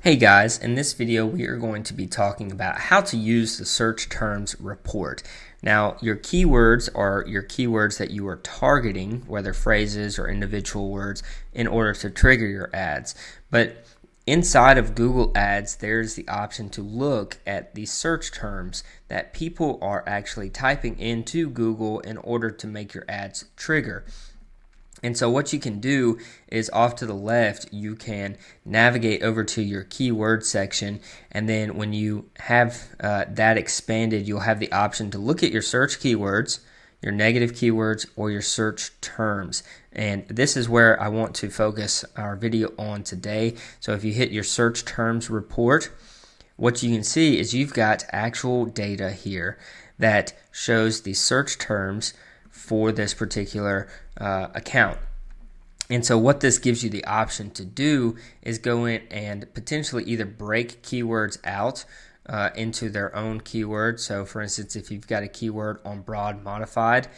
Hey guys, in this video we are going to be talking about how to use the search terms report. Now your keywords are your keywords that you are targeting, whether phrases or individual words, in order to trigger your ads. But inside of Google Ads there's the option to look at the search terms that people are actually typing into Google in order to make your ads trigger. And so what you can do is off to the left, you can navigate over to your keyword section, and then when you have that expanded, you'll have the option to look at your search keywords, your negative keywords, or your search terms. And this is where I want to focus our video on today. So if you hit your search terms report, what you can see is you've got actual data here that shows the search terms for this particular account. And so what this gives you the option to do is go in and potentially either break keywords out into their own keyword. So for instance, if you've got a keyword on broad modified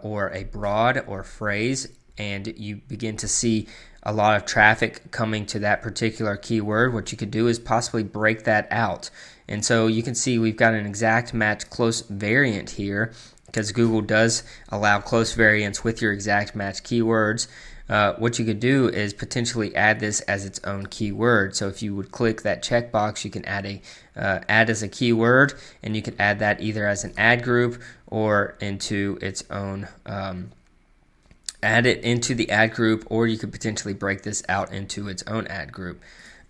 or a broad or phrase, and you begin to see a lot of traffic coming to that particular keyword, what you could do is possibly break that out. And so you can see we've got an exact match close variant here, because Google does allow close variants with your exact match keywords. What you could do is potentially add this as its own keyword. So if you would click that checkbox, you can add as a keyword, and you could add that either as an ad group or into its own add it into the ad group, or you could potentially break this out into its own ad group.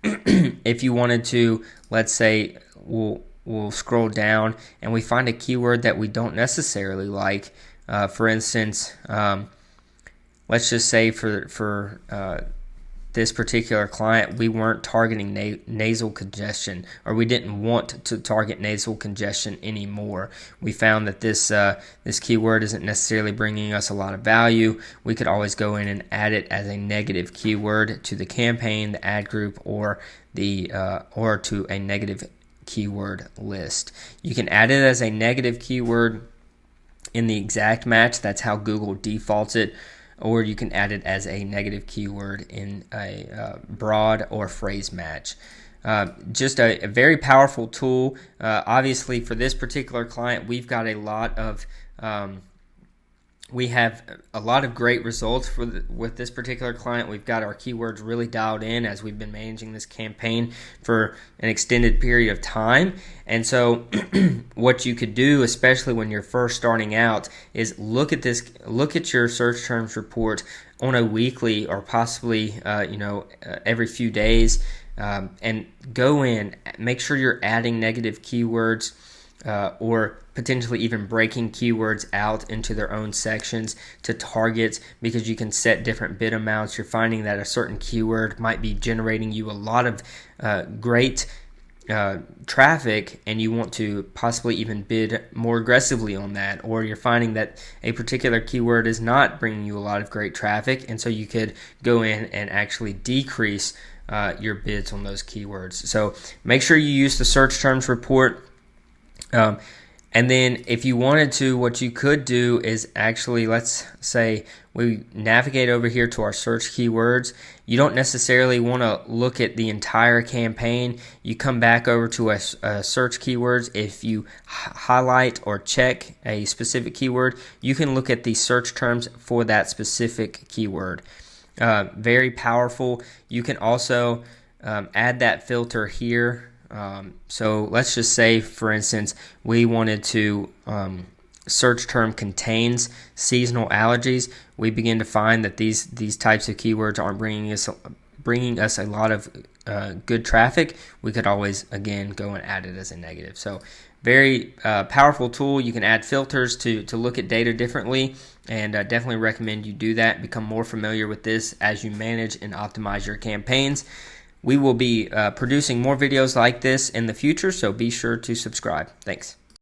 If you wanted to, let's say we'll scroll down and we find a keyword that we don't necessarily like. For instance, let's just say for this particular client, we weren't targeting nasal congestion, or we didn't want to target nasal congestion anymore. We found that this keyword isn't necessarily bringing us a lot of value. We could always go in and add it as a negative keyword to the campaign, the ad group, or to a negative keyword list. You can add it as a negative keyword in the exact match. That's how Google defaults it. Or you can add it as a negative keyword in a broad or phrase match. Just a very powerful tool. Obviously, for this particular client, we have a lot of great results with this particular client. We've got our keywords really dialed in as we've been managing this campaign for an extended period of time. And so what you could do, especially when you're first starting out, is look at your search terms report on a weekly or possibly every few days, and go in, make sure you're adding negative keywords, or potentially even breaking keywords out into their own sections to targets, because you can set different bid amounts. You're finding that a certain keyword might be generating you a lot of great traffic, and you want to possibly even bid more aggressively on that, or you're finding that a particular keyword is not bringing you a lot of great traffic, and so you could go in and actually decrease your bids on those keywords. So make sure you use the search terms report. And then if you wanted to, what you could do is actually, let's say we navigate over here to our search keywords. You don't necessarily want to look at the entire campaign. You come back over to a search keywords. If you highlight or check a specific keyword, you can look at the search terms for that specific keyword. Very powerful. You can also add that filter here. So let's just say, for instance, we wanted to search term contains seasonal allergies. We begin to find that these types of keywords aren't bringing us a lot of good traffic. We could always again go and add it as a negative. So very powerful tool. You can add filters to look at data differently, and definitely recommend you do that. Become more familiar with this as you manage and optimize your campaigns. We will be producing more videos like this in the future, so be sure to subscribe. Thanks.